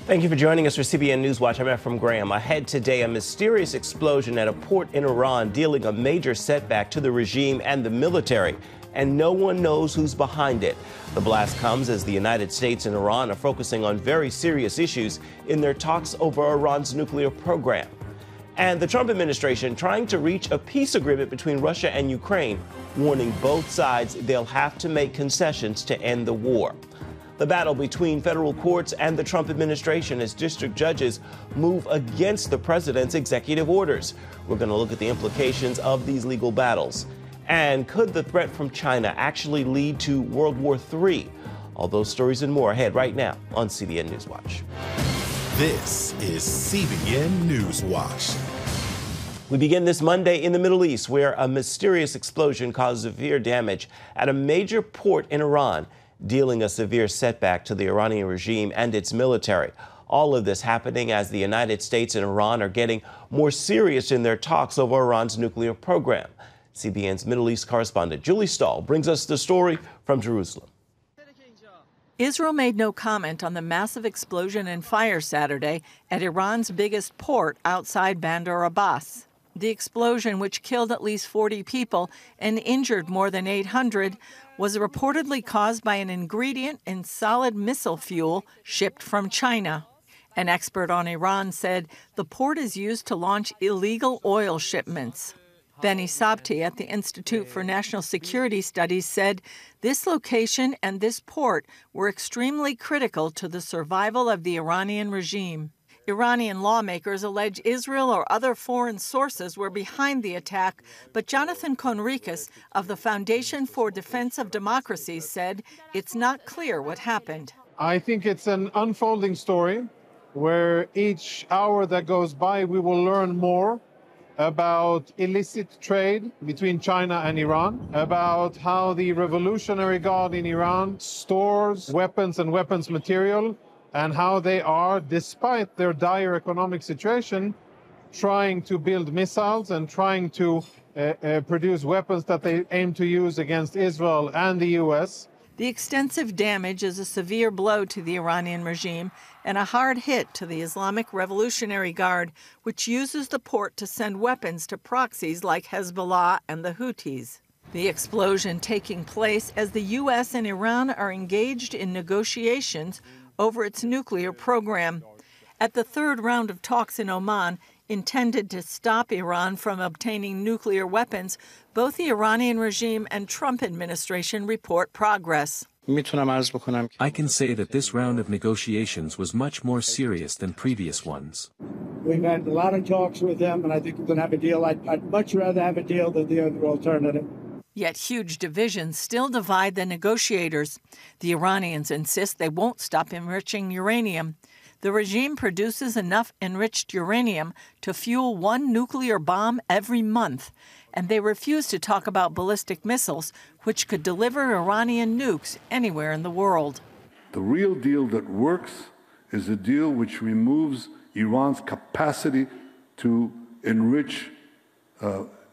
Thank you for joining us for CBN NewsWatch. I'm Ephraim Graham. Ahead today, a mysterious explosion at a port in Iran dealing a major setback to the regime and the military, and no one knows who's behind it. The blast comes as the United States and Iran are focusing on very serious issues in their talks over Iran's nuclear program. And the Trump administration trying to reach a peace agreement between Russia and Ukraine, warning both sides they'll have to make concessions to end the war. The battle between federal courts and the Trump administration as district judges move against the president's executive orders. We're going to look at the implications of these legal battles. And could the threat from China actually lead to World War III? All those stories and more ahead right now on CBN NewsWatch. This is CBN NewsWatch. We begin this Monday in the Middle East, where a mysterious explosion caused severe damage at a major port in Iran, dealing a severe setback to the Iranian regime and its military. All of this happening as the United States and Iran are getting more serious in their talks over Iran's nuclear program. CBN's Middle East correspondent Julie Stahl brings us the story from Jerusalem. Israel made no comment on the massive explosion and fire Saturday at Iran's biggest port outside Bandar Abbas. The explosion, which killed at least 40 people and injured more than 800, was reportedly caused by an ingredient in solid missile fuel shipped from China. An expert on Iran said the port is used to launch illegal oil shipments. Benny Sabti at the Institute for National Security Studies said this location and this port were extremely critical to the survival of the Iranian regime. Iranian lawmakers allege Israel or other foreign sources were behind the attack, but Jonathan Conricus of the Foundation for Defense of Democracy said it's not clear what happened. I think it's an unfolding story where each hour that goes by we will learn more about illicit trade between China and Iran, about how the Revolutionary Guard in Iran stores weapons and weapons material, and how they are, despite their dire economic situation, trying to build missiles and trying to produce weapons that they aim to use against Israel and the U.S. The extensive damage is a severe blow to the Iranian regime and a hard hit to the Islamic Revolutionary Guard, which uses the port to send weapons to proxies like Hezbollah and the Houthis. The explosion taking place as the U.S. and Iran are engaged in negotiations over its nuclear program. At the third round of talks in Oman, intended to stop Iran from obtaining nuclear weapons, both the Iranian regime and Trump administration report progress. I can say that this round of negotiations was much more serious than previous ones. We've had a lot of talks with them, and I think we're going to have a deal. I'd much rather have a deal than the other alternative. Yet huge divisions still divide the negotiators. The Iranians insist they won't stop enriching uranium. The regime produces enough enriched uranium to fuel one nuclear bomb every month, and they refuse to talk about ballistic missiles, which could deliver Iranian nukes anywhere in the world. The real deal that works is a deal which removes Iran's capacity to enrich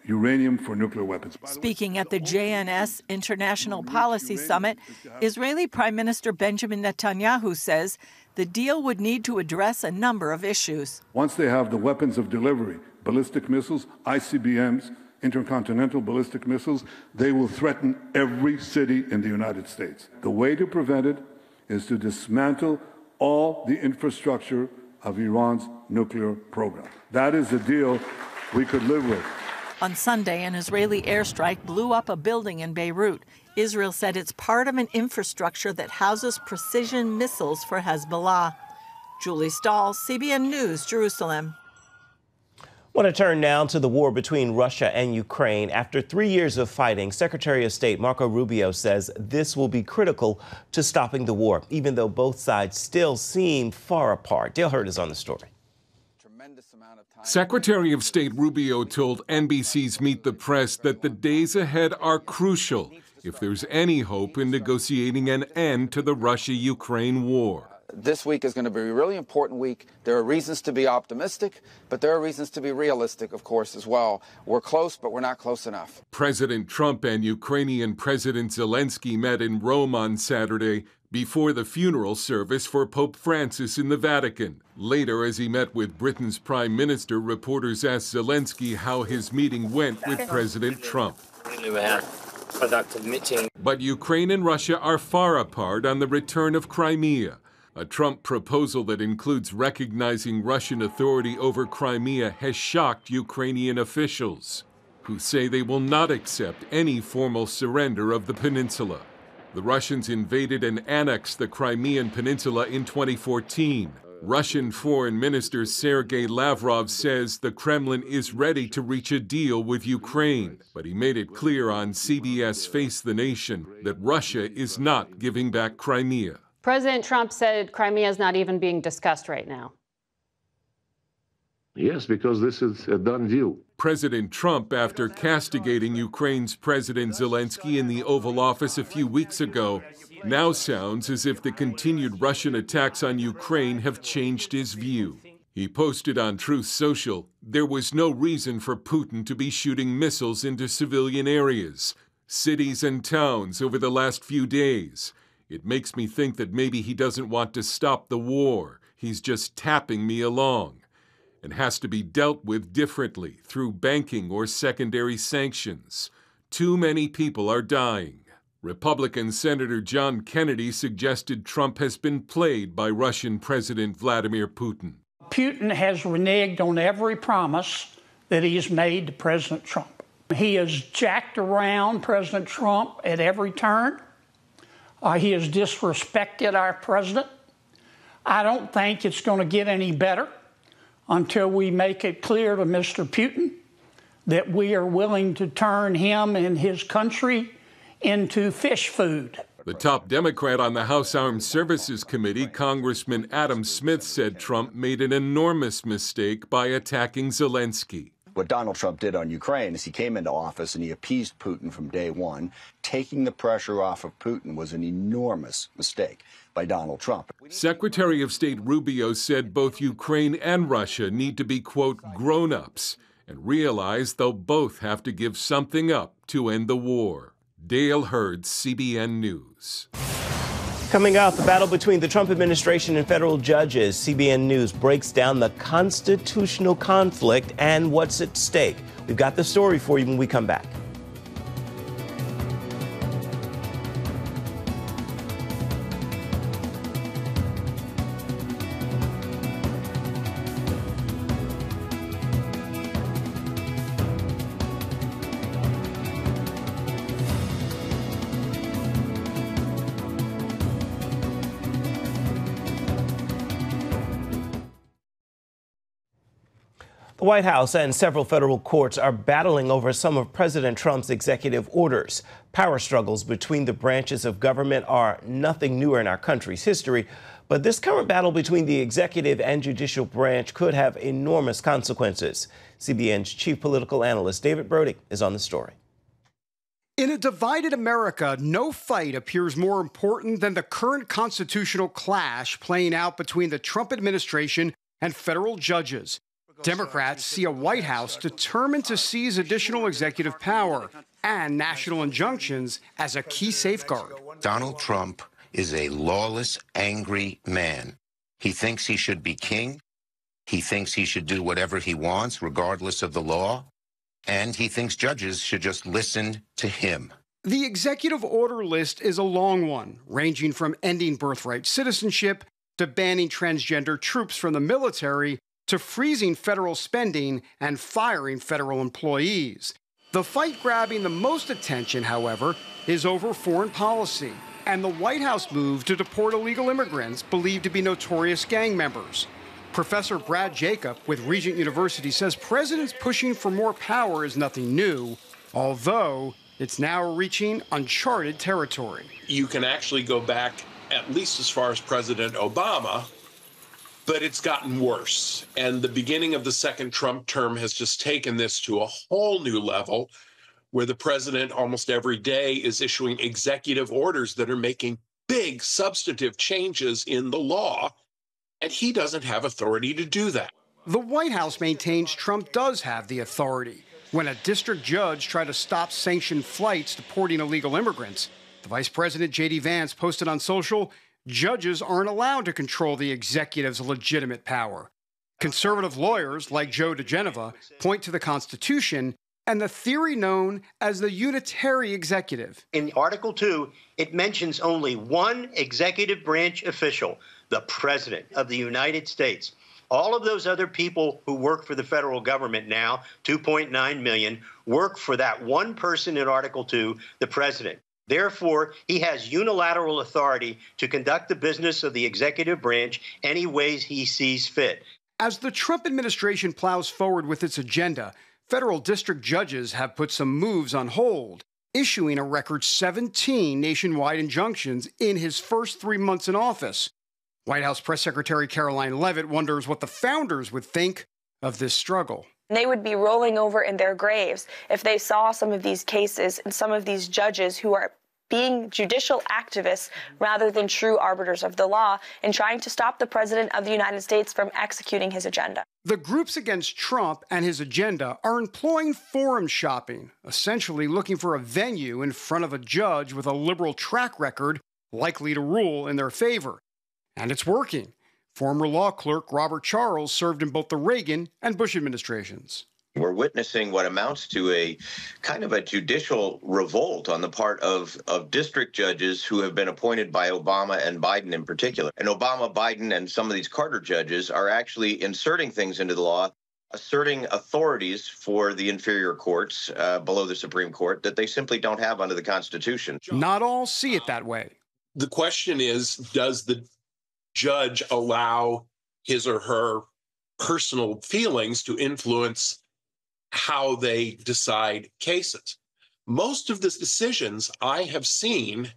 uranium for nuclear weapons. Speaking at the JNS International Policy Summit, Israeli Prime Minister Benjamin Netanyahu says the deal would need to address a number of issues. Once they have the weapons of delivery, ballistic missiles, ICBMs, intercontinental ballistic missiles, they will threaten every city in the United States. The way to prevent it is to dismantle all the infrastructure of Iran's nuclear program. That is a deal we could live with. On Sunday, an Israeli airstrike blew up a building in Beirut. Israel said it's part of an infrastructure that houses precision missiles for Hezbollah. Julie Stahl, CBN News, Jerusalem. I want to turn now to the war between Russia and Ukraine. After 3 years of fighting, Secretary of State Marco Rubio says this will be critical to stopping the war, even though both sides still seem far apart. Dale Hurd is on the story. Secretary of State Rubio told NBC's Meet the Press that the days ahead are crucial if there's any hope in negotiating an end to the Russia-Ukraine war. This week is going to be a really important week. There are reasons to be optimistic, but there are reasons to be realistic, of course, as well. We're close, but we're not close enough. President Trump and Ukrainian President Zelensky met in Rome on Saturday before the funeral service for Pope Francis in the Vatican. Later, as he met with Britain's Prime Minister, reporters asked Zelensky how his meeting went with President Trump. We had a productive meeting. But Ukraine and Russia are far apart on the return of Crimea. A Trump proposal that includes recognizing Russian authority over Crimea has shocked Ukrainian officials, who say they will not accept any formal surrender of the peninsula. The Russians invaded and annexed the Crimean Peninsula in 2014. Russian Foreign Minister Sergei Lavrov says the Kremlin is ready to reach a deal with Ukraine, but he made it clear on CBS Face the Nation that Russia is not giving back Crimea. President Trump said Crimea is not even being discussed right now. Yes, because this is a done deal. President Trump, after castigating Ukraine's President Zelensky in the Oval Office a few weeks ago, now sounds as if the continued Russian attacks on Ukraine have changed his view. He posted on Truth Social, "There was no reason for Putin to be shooting missiles into civilian areas, cities and towns over the last few days. It makes me think that maybe he doesn't want to stop the war. He's just tapping me along, and has to be dealt with differently through banking or secondary sanctions. Too many people are dying." Republican Senator John Kennedy suggested Trump has been played by Russian President Vladimir Putin. Putin has reneged on every promise that he has made to President Trump. He has jacked around President Trump at every turn. He has disrespected our president. I don't think it's going to get any better until we make it clear to Mr. Putin that we are willing to turn him and his country into fish food. The top Democrat on the House Armed Services Committee, Congressman Adam Smith, said Trump made an enormous mistake by attacking Zelensky. What Donald Trump did on Ukraine is he came into office and he appeased Putin from day one. Taking the pressure off of Putin was an enormous mistake by Donald Trump. Secretary of State Rubio said both Ukraine and Russia need to be, quote, grown-ups and realize they'll both have to give something up to end the war. Dale Hurd, CBN News. Coming up, the battle between the Trump administration and federal judges. CBN News breaks down the constitutional conflict and what's at stake. We've got the story for you when we come back. The White House and several federal courts are battling over some of President Trump's executive orders. Power struggles between the branches of government are nothing newer in our country's history, but this current battle between the executive and judicial branch could have enormous consequences. CBN's chief political analyst David Brody is on the story. In a divided America, no fight appears more important than the current constitutional clash playing out between the Trump administration and federal judges. Democrats see a White House determined to seize additional executive power and national injunctions as a key safeguard. Donald Trump is a lawless, angry man. He thinks he should be king. He thinks he should do whatever he wants, regardless of the law. And he thinks judges should just listen to him. The executive order list is a long one, ranging from ending birthright citizenship to banning transgender troops from the military to freezing federal spending and firing federal employees. The fight grabbing the most attention, however, is over foreign policy and the White House move to deport illegal immigrants believed to be notorious gang members. Professor Brad Jacob with Regent University says presidents pushing for more power is nothing new, although it's now reaching uncharted territory. You can actually go back at least as far as President Obama, but it's gotten worse. And the beginning of the second Trump term has just taken this to a whole new level where the president almost every day is issuing executive orders that are making big substantive changes in the law, and he doesn't have authority to do that. The White House maintains Trump does have the authority. When a district judge tried to stop sanctioned flights deporting illegal immigrants, the Vice President, J.D. Vance, posted on social, judges aren't allowed to control the executive's legitimate power. Conservative lawyers like Joe DeGeneva point to the Constitution and the theory known as the unitary executive. In Article 2, it mentions only one executive branch official, the President of the United States. All of those other people who work for the federal government now, 2.9 million, work for that one person in Article 2, the President. Therefore, he has unilateral authority to conduct the business of the executive branch any ways he sees fit. As the Trump administration plows forward with its agenda, federal district judges have put some moves on hold, issuing a record 17 nationwide injunctions in his first 3 months in office. White House Press Secretary Caroline Leavitt wonders what the founders would think of this struggle. They would be rolling over in their graves if they saw some of these cases and some of these judges who are being judicial activists rather than true arbiters of the law and trying to stop the President of the United States from executing his agenda. The groups against Trump and his agenda are employing forum shopping, essentially looking for a venue in front of a judge with a liberal track record likely to rule in their favor. And it's working. Former law clerk Robert Charles served in both the Reagan and Bush administrations. We're witnessing what amounts to a kind of a judicial revolt on the part of district judges who have been appointed by Obama and Biden in particular. And Obama, Biden, and some of these Carter judges are actually inserting things into the law, asserting authorities for the inferior courts below the Supreme Court that they simply don't have under the Constitution. Not all see it that way. The question is, does the judge allow his or her personal feelings to influence how they decide cases? Most of the decisions I have seen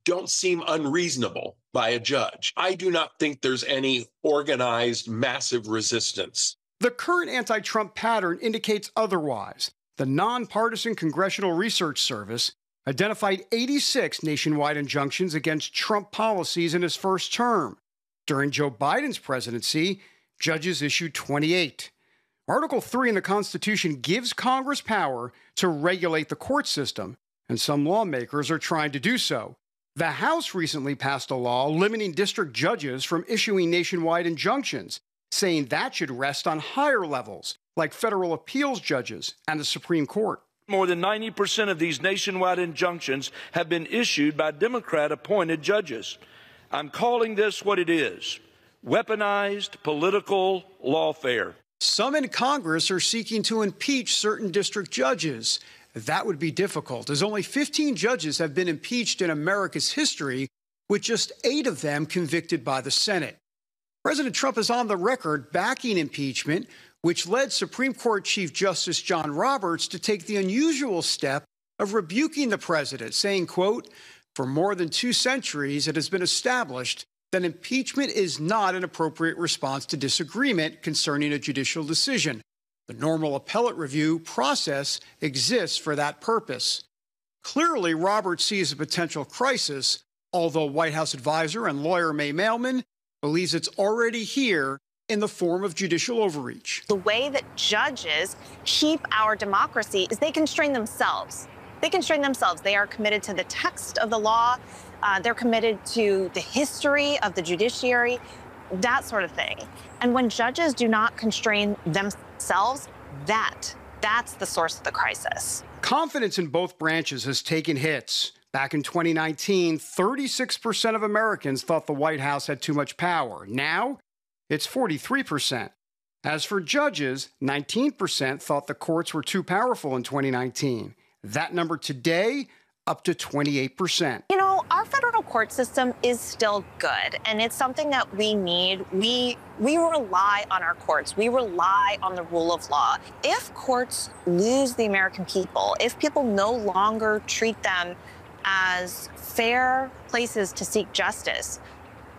don't seem unreasonable by a judge. I do not think there's any organized, massive resistance. The current anti-Trump pattern indicates otherwise. The nonpartisan Congressional Research Service identified 86 nationwide injunctions against Trump policies in his first term. During Joe Biden's presidency, judges issued 28. Article 3 in the Constitution gives Congress power to regulate the court system, and some lawmakers are trying to do so. The House recently passed a law limiting district judges from issuing nationwide injunctions, saying that should rest on higher levels, like federal appeals judges and the Supreme Court. More than 90% of these nationwide injunctions have been issued by Democrat-appointed judges. I'm calling this what it is: weaponized political lawfare. Some in Congress are seeking to impeach certain district judges. That would be difficult, as only 15 judges have been impeached in America's history, with just 8 of them convicted by the Senate. President Trump is on the record backing impeachment, which led Supreme Court Chief Justice John Roberts to take the unusual step of rebuking the president, saying, quote, "For more than 2 centuries, it has been established that impeachment is not an appropriate response to disagreement concerning a judicial decision. The normal appellate review process exists for that purpose." Clearly, Roberts sees a potential crisis, although White House advisor and lawyer May Mailman believes it's already here in the form of judicial overreach. The way that judges keep our democracy is they constrain themselves. They constrain themselves. They are committed to the text of the law. They're committed to the history of the judiciary, that sort of thing. And when judges do not constrain themselves, that's the source of the crisis. Confidence in both branches has taken hits. Back in 2019, 36% of Americans thought the White House had too much power. Now, it's 43%. As for judges, 19% thought the courts were too powerful in 2019. That number today, up to 28%. You know, our federal court system is still good, and it's something that we need. We rely on our courts. We rely on the rule of law. If courts lose the American people, if people no longer treat them as fair places to seek justice,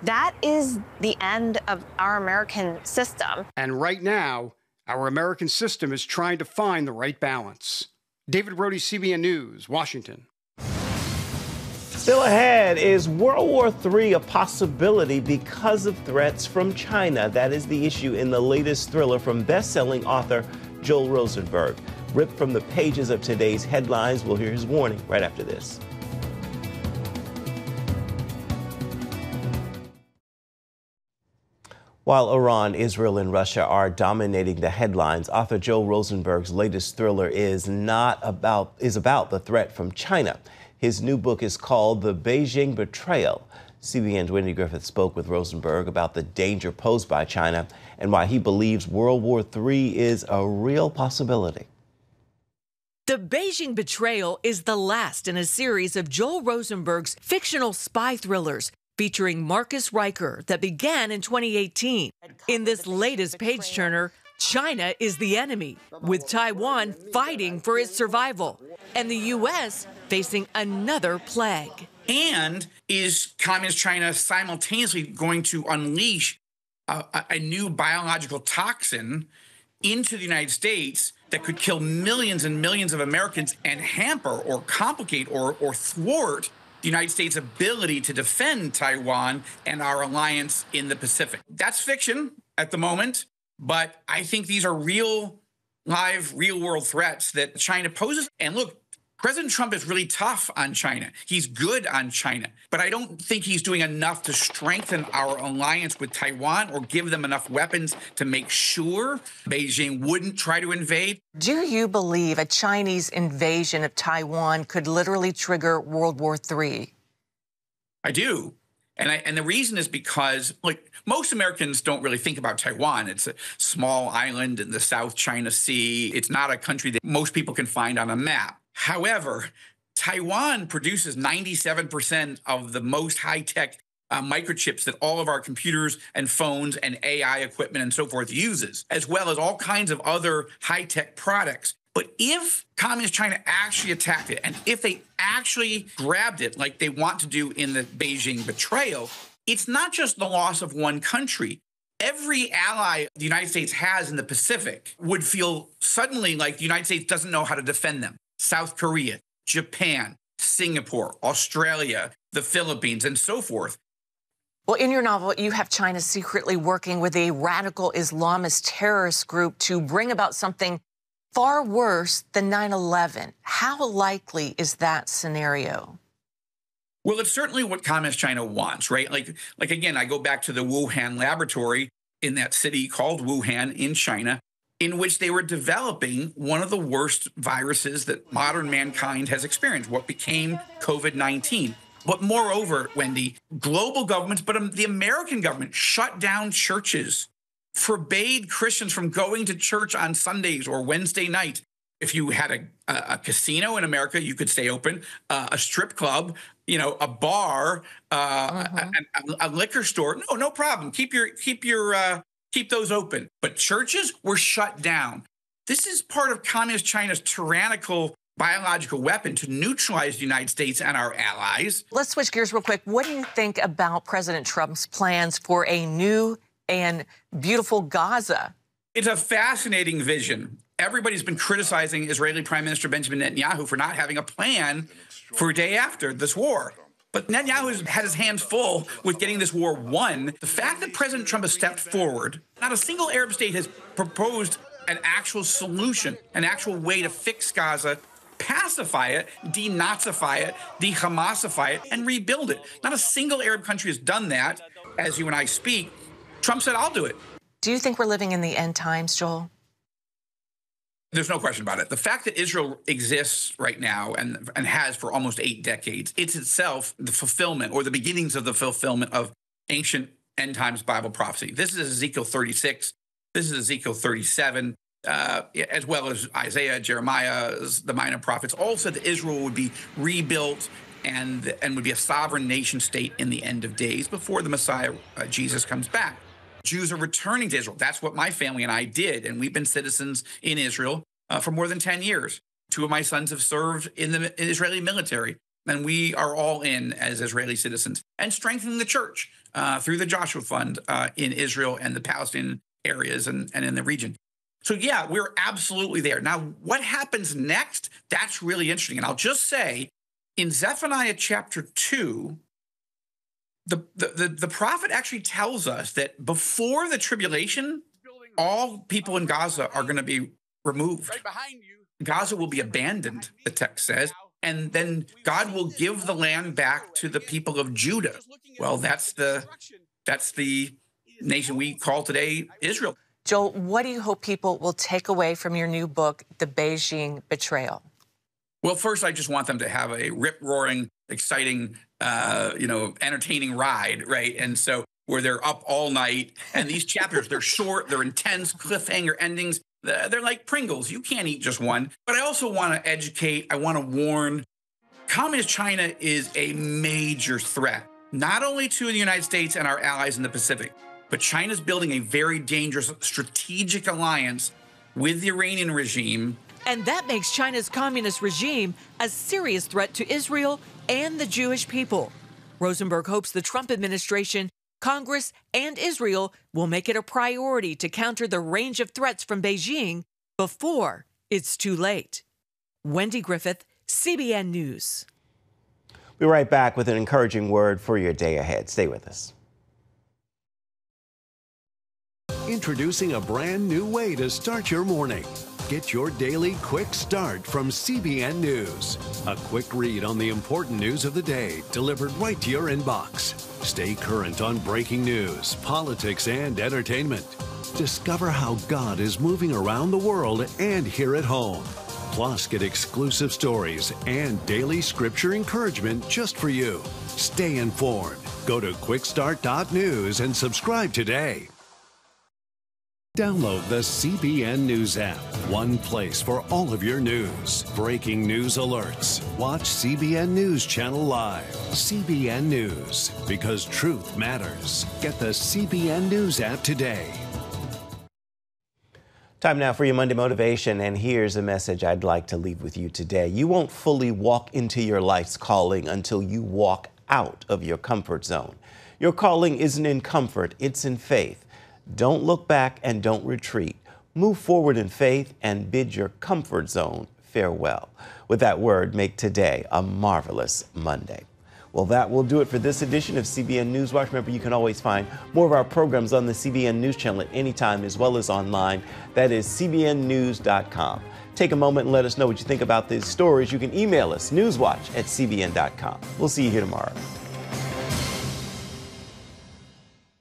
that is the end of our American system. And right now, our American system is trying to find the right balance. David Brody, CBN News, Washington. Still ahead, is World War III a possibility because of threats from China? That is the issue in the latest thriller from best-selling author Joel Rosenberg. Ripped from the pages of today's headlines, we'll hear his warning right after this. While Iran, Israel, and Russia are dominating the headlines, author Joe Rosenberg's latest thriller is about the threat from China. His new book is called The Beijing Betrayal. CBN's Wendy Griffith spoke with Rosenberg about the danger posed by China and why he believes World War III is a real possibility. The Beijing Betrayal is the last in a series of Joel Rosenberg's fictional spy thrillers featuring Marcus Riker that began in 2018. In this latest page-turner, China is the enemy, with Taiwan fighting for its survival, and the U.S. facing another plague. And is Communist China simultaneously going to unleash a new biological toxin into the United States that could kill millions and millions of Americans and hamper or complicate or thwart the United States' ability to defend Taiwan and our alliance in the Pacific? That's fiction at the moment, but I think these are real, live, real-world threats that China poses. And look, President Trump is really tough on China. He's good on China, but I don't think he's doing enough to strengthen our alliance with Taiwan or give them enough weapons to make sure Beijing wouldn't try to invade. Do you believe a Chinese invasion of Taiwan could literally trigger World War III? I do. And the reason is because, like, most Americans don't really think about Taiwan. It's a small island in the South China Sea. It's not a country that most people can find on a map. However, Taiwan produces 97% of the most high-tech microchips that all of our computers and phones and AI equipment and so forth uses, as well as all kinds of other high-tech products. But if Communist China actually attacked it, and if they actually grabbed it like they want to do in the Beijing Betrayal, it's not just the loss of one country. Every ally the United States has in the Pacific would feel suddenly like the United States doesn't know how to defend them. South Korea, Japan, Singapore, Australia, the Philippines, and so forth. Well, in your novel, you have China secretly working with a radical Islamist terrorist group to bring about something far worse than 9/11. How likely is that scenario? Well, it's certainly what Communist China wants, right? Like again, I go back to the Wuhan laboratory in that city called Wuhan in China, in which they were developing one of the worst viruses that modern mankind has experienced, what became COVID-19. But moreover, Wendy, global governments, but the American government shut down churches, forbade Christians from going to church on Sundays or Wednesday nights. If you had a casino in America, you could stay open, a strip club, a bar, a liquor store. No problem. Keep those open. But churches were shut down. This is part of Communist China's tyrannical biological weapon to neutralize the United States and our allies. Let's switch gears real quick. What do you think about President Trump's plans for a new and beautiful Gaza? It's a fascinating vision. Everybody's been criticizing Israeli Prime Minister Benjamin Netanyahu for not having a plan for a day after this war. But Netanyahu has had his hands full with getting this war won. The fact that President Trump has stepped forward, not a single Arab state has proposed an actual solution, an actual way to fix Gaza, pacify it, denazify it, de-Hamasify it, and rebuild it. Not a single Arab country has done that. As you and I speak, Trump said, I'll do it. Do you think we're living in the end times, Joel? There's no question about it. The fact that Israel exists right now and has for almost 8 decades, it's itself the fulfillment or the beginnings of the fulfillment of ancient end times Bible prophecy. This is Ezekiel 36. This is Ezekiel 37, as well as Isaiah, Jeremiah, the minor prophets. All said that Israel would be rebuilt and would be a sovereign nation state in the end of days before the Messiah, Jesus, comes back. Jews are returning to Israel. That's what my family and I did, and we've been citizens in Israel for more than 10 years. 2 of my sons have served in the Israeli military, and we are all in as Israeli citizens and strengthening the church through the Joshua Fund in Israel and the Palestinian areas and in the region. So, yeah, we're absolutely there. Now, what happens next? That's really interesting. And I'll just say in Zephaniah chapter 2, the prophet actually tells us that before the tribulation, all people in Gaza are going to be removed. Gaza will be abandoned, the text says, and then God will give the land back to the people of Judah. Well, that's the nation we call today Israel. Joel, what do you hope people will take away from your new book, The Beijing Betrayal? Well, first, I just want them to have a rip-roaring, exciting, entertaining ride, right? And so where they're up all night, and these chapters, they're short, they're intense, cliffhanger endings. They're like Pringles. You can't eat just one. But I also want to educate. I want to warn. Communist China is a major threat, not only to the United States and our allies in the Pacific, but China's building a very dangerous strategic alliance with the Iranian regime. And that makes China's communist regime a serious threat to Israel and the Jewish people. Rosenberg hopes the Trump administration, Congress, and Israel will make it a priority to counter the range of threats from Beijing before it's too late. Wendy Griffith, CBN News. We'll be right back with an encouraging word for your day ahead. Stay with us. Introducing a brand new way to start your morning. Get your daily quick start from CBN News. A quick read on the important news of the day delivered right to your inbox. Stay current on breaking news, politics, and entertainment. Discover how God is moving around the world and here at home. Plus, get exclusive stories and daily scripture encouragement just for you. Stay informed. Go to quickstart.news and subscribe today. Download the CBN News app. One place for all of your news. Breaking news alerts. Watch CBN News Channel Live. CBN News, because truth matters. Get the CBN News app today. Time now for your Monday Motivation, and here's a message I'd like to leave with you today. You won't fully walk into your life's calling until you walk out of your comfort zone. Your calling isn't in comfort, it's in faith. Don't look back and don't retreat. Move forward in faith and bid your comfort zone farewell. With that word, make today a marvelous Monday. Well, that will do it for this edition of CBN NewsWatch. Remember, you can always find more of our programs on the CBN News Channel at any time, as well as online. That is cbnnews.com. Take a moment and let us know what you think about these stories. You can email us, newswatch@cbn.com. We'll see you here tomorrow.